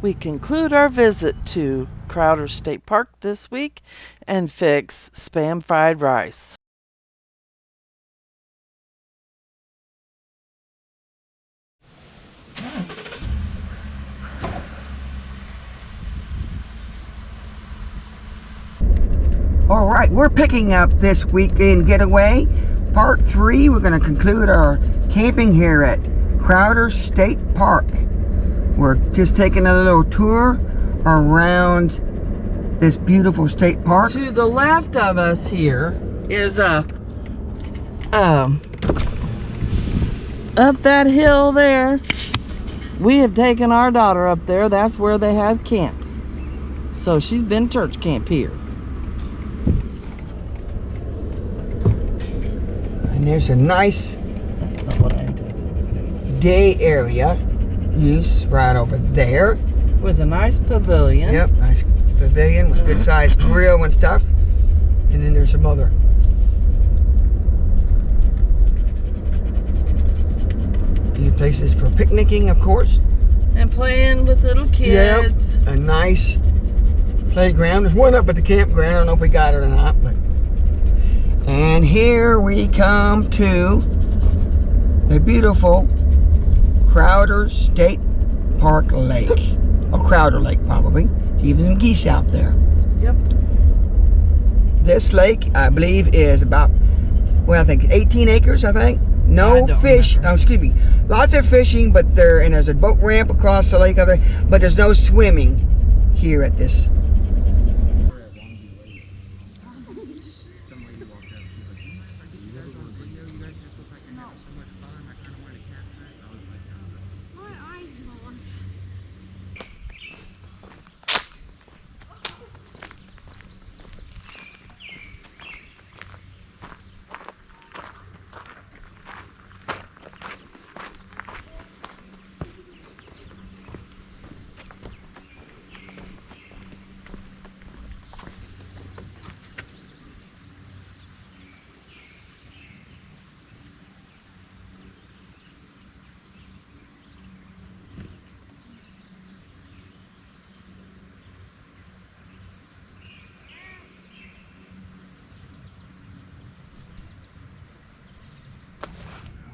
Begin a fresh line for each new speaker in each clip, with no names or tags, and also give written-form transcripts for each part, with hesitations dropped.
We conclude our visit to Crowder State Park this week and fix Spam fried rice.
All right, we're picking up this weekend getaway, part 3. We're going to conclude our camping here at Crowder State Park. We're just taking a little tour around this beautiful state park.
To the left of us here is up that hill there. We have taken our daughter up there. That's where they have camps. So she's been church camp here.
And there's a nice day area use right over there.
With a nice pavilion.
Yep, nice pavilion with good sized grill and stuff. And then there's some other few places for picnicking, of course.
And playing with little kids.
Yep, a nice playground. There's one up at the campground. I don't know if we got it or not, but. And here we come to the beautiful Crowder State Park Lake. Or Crowder Lake, probably. There's even some geese out there.
Yep.
This lake, I believe, is about, well, I think 18 acres, I think. No fish. Oh, excuse me. Lots of fishing, but there's a boat ramp across the lake over there, but there's no swimming here at this.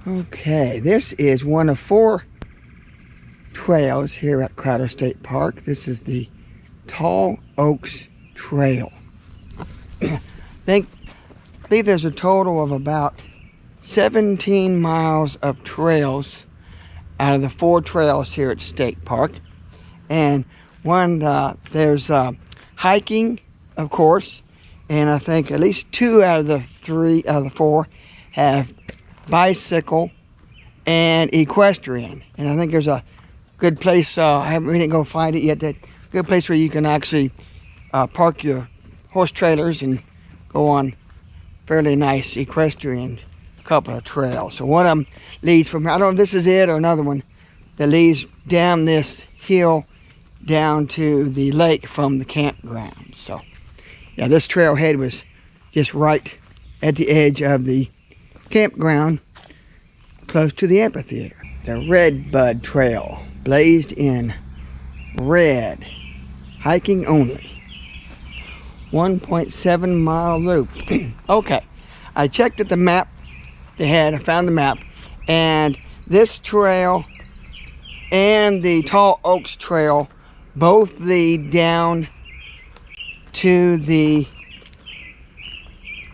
Okay, this is one of 4 trails here at Crowder State Park. This is the Tall Oaks Trail. I believe there's a total of about 17 miles of trails out of the 4 trails here at State Park. And there's hiking, of course, and I think at least 2 out of the 4 have bicycle and equestrian. And I think there's a good place, we didn't go find it yet, that good place where you can actually park your horse trailers and go on fairly nice equestrian couple of trails. So one of them leads from, I don't know if this is it or another one, that leads down this hill down to the lake from the campground. So yeah, this trailhead was just right at the edge of the campground close to the amphitheater. The Red Bud Trail, blazed in red, hiking only. 1.7 mile loop. Okay, I checked at the map they had, I found the map, and this trail and the Tall Oaks Trail both lead down to the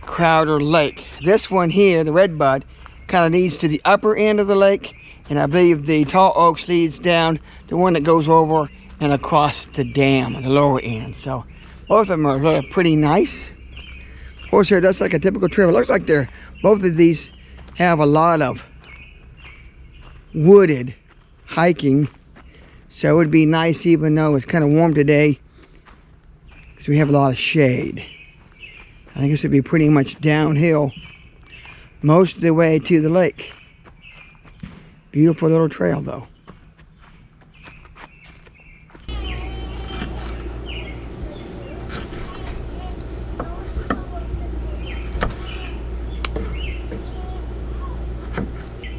Crowder Lake. This one here, the Red Bud, kind of leads to the upper end of the lake, and I believe the Tall Oaks leads down the one that goes over and across the dam on the lower end. So both of them are really pretty nice. Of course, here that's like a typical trail. It looks like both of these have a lot of wooded hiking, so it would be nice, even though it's kind of warm today, because we have a lot of shade. I think this would be pretty much downhill most of the way to the lake. Beautiful little trail though.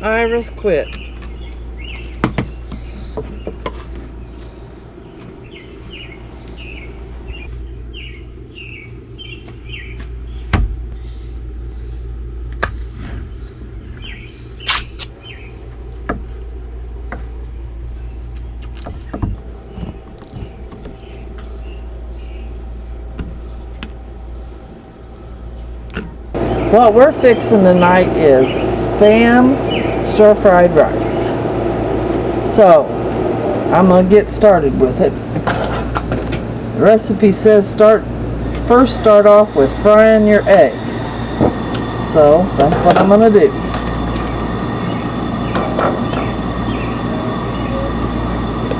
Iris quit. What we're fixing tonight is Spam stir-fried rice. So, I'm going to get started with it. The recipe says first start off with frying your egg. So, that's what I'm going to do.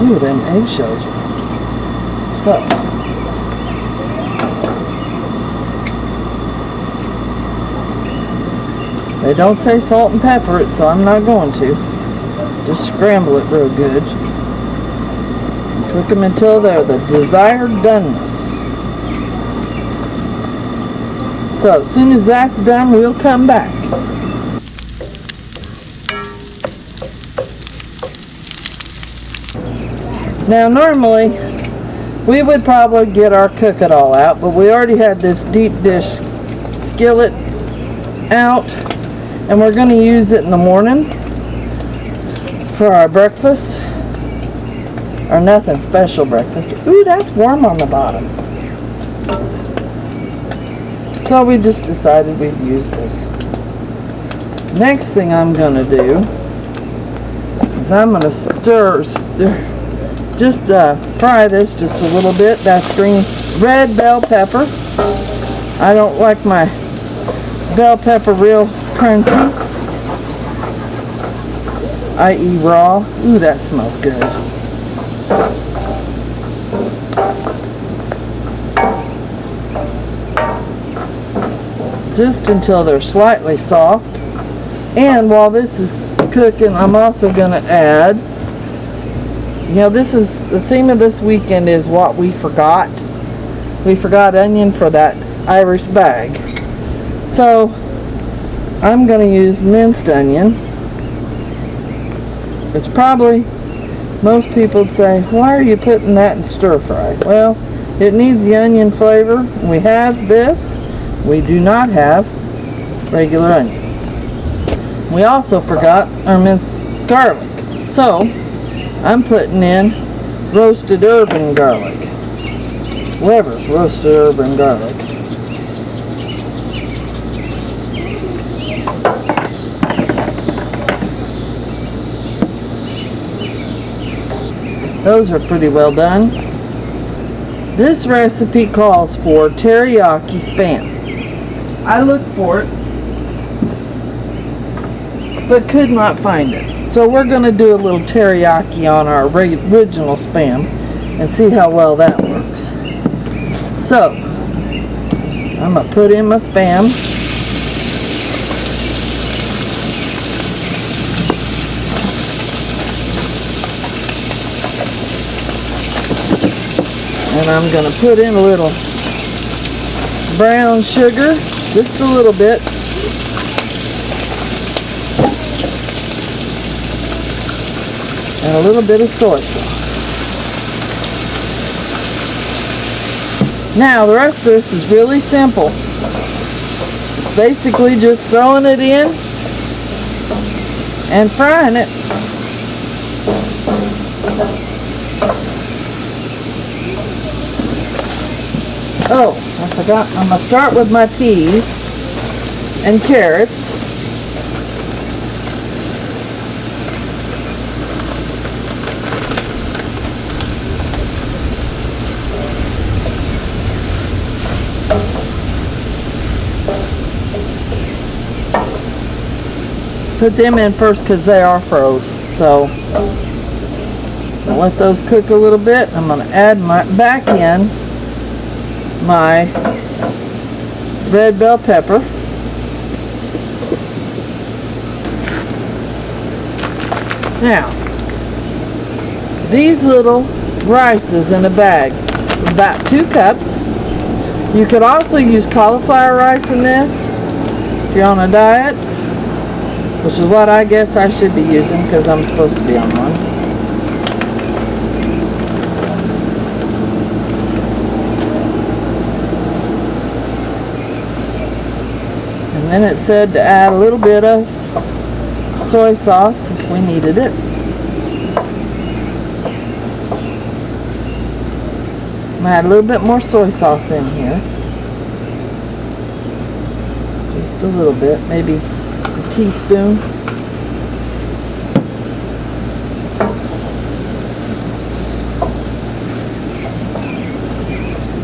Ooh, them eggshells are tough. They don't say salt and pepper it, so I'm not going to. Just scramble it real good. Cook them until they're the desired doneness. So as soon as that's done, we'll come back. Now normally, we would probably get our cook-it-all out, but we already had this deep dish skillet out, and we're going to use it in the morning for our breakfast. Or nothing special breakfast. Ooh, that's warm on the bottom. So we just decided we'd use this. Next thing I'm going to do is I'm going to fry this just a little bit. That's green red bell pepper. I don't like my bell pepper real crunchy, i.e. raw. Ooh, that smells good. Just until they're slightly soft. And while this is cooking, I'm also going to add, this is the theme of this weekend is what we forgot. We forgot onion for that Irish bag. So I'm going to use minced onion, which probably most people would say, why are you putting that in stir fry? Well, it needs the onion flavor. We have this. We do not have regular onion. We also forgot our minced garlic. So I'm putting in roasted urban garlic. Weber's roasted urban garlic. Those are pretty well done. This recipe calls for teriyaki Spam. I looked for it, but could not find it. So we're going to do a little teriyaki on our original Spam and see how well that works. So, I'm going to put in my Spam. And I'm going to put in a little brown sugar, just a little bit. And a little bit of soy sauce. Now, the rest of this is really simple. Basically just throwing it in and frying it. Oh, I forgot. I'm going to start with my peas and carrots. Put them in first because they are froze. So I'll let those cook a little bit. I'm going to add back in my red bell pepper. Now, these little rices in a bag, about 2 cups. You could also use cauliflower rice in this if you're on a diet, which is what I guess I should be using because I'm supposed to be on one. And then it said to add a little bit of soy sauce if we needed it. I'm going to add a little bit more soy sauce in here. Just a little bit, maybe a teaspoon.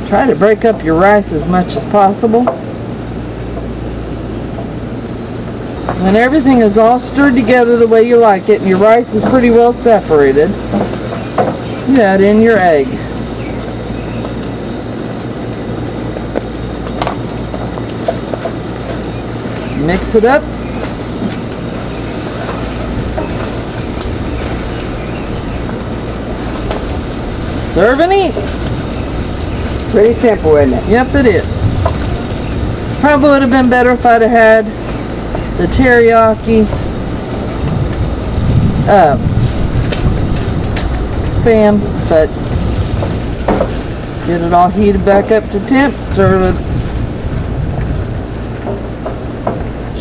Try to break up your rice as much as possible. When everything is all stirred together the way you like it and your rice is pretty well separated, you add in your egg. Mix it up. Serve and eat.
Pretty simple, isn't it?
Yep, it is. Probably would have been better if I'd have had the teriyaki spam, but get it all heated back up to temp, serve it,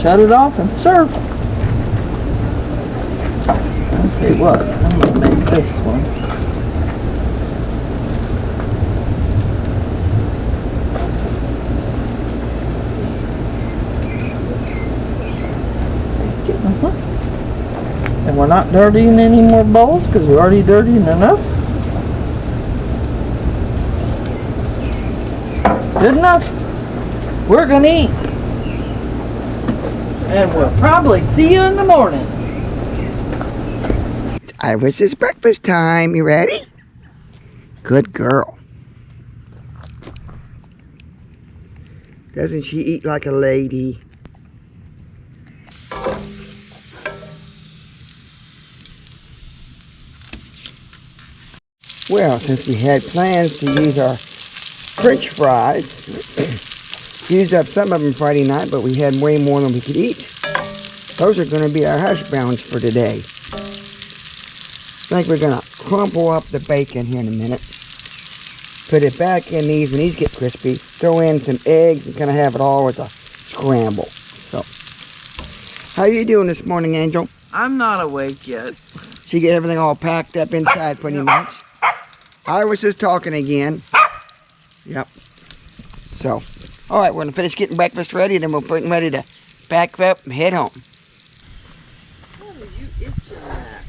shut it off and serve. I'll tell you what, I'm going to make this one. And we're not dirtying any more bowls because we're already dirtying enough. Good enough. We're going to eat. And we'll probably see you in the morning.
Iris, breakfast time. You ready? Good girl. Doesn't she eat like a lady? Well, since we had plans to use our French fries, used up some of them Friday night, but we had way more than we could eat. Those are going to be our hash browns for today. I think we're going to crumple up the bacon here in a minute. Put it back in these when these get crispy. Throw in some eggs and kind of have it all as a scramble. So, how you doing this morning, Angel?
I'm not awake yet.
She get everything all packed up inside pretty much. Iris is talking again. Yep. So, all right, we're going to finish getting breakfast ready, and then we're getting ready to pack up and head home.
What are you itching at?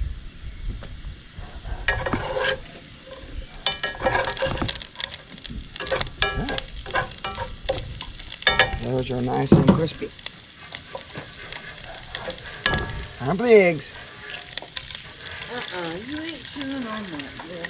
Those are nice and crispy. Time for the eggs.
You ain't chewing on that yet.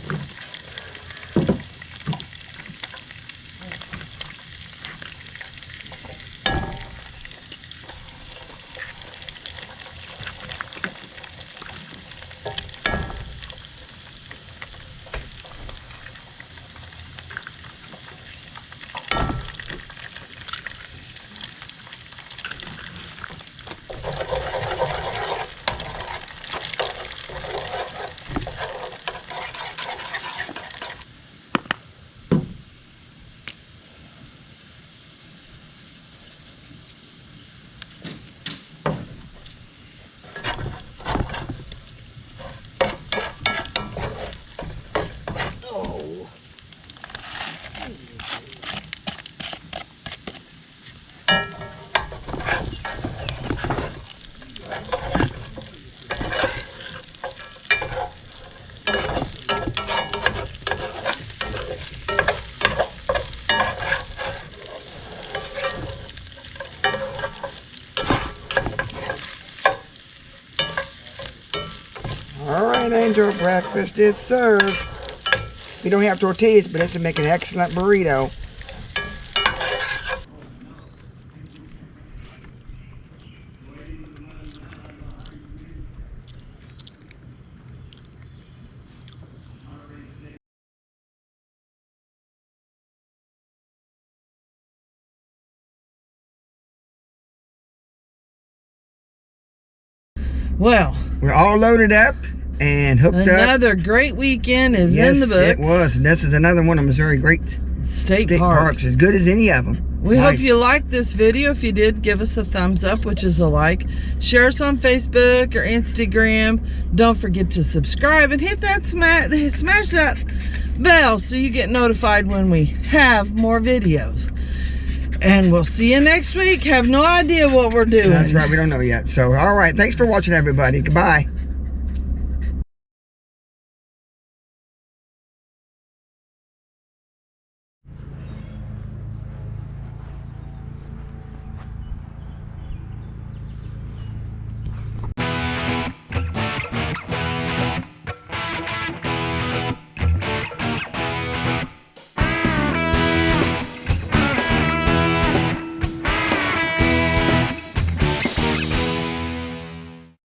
Alright, Angel, breakfast is served. We don't have tortillas, but this will make an excellent burrito.
Well,
we're all loaded up and hooked up.
Another great weekend is in the books.
Yes, it was. And this is another one of Missouri great
state parks.
As good as any of them.
We hope you liked this video. If you did, give us a thumbs up, which is a like. Share us on Facebook or Instagram. Don't forget to subscribe and hit that smash that bell so you get notified when we have more videos. And we'll see you next week. Have no idea what we're doing.
That's right. We don't know yet. So, all right. Thanks for watching, everybody. Goodbye.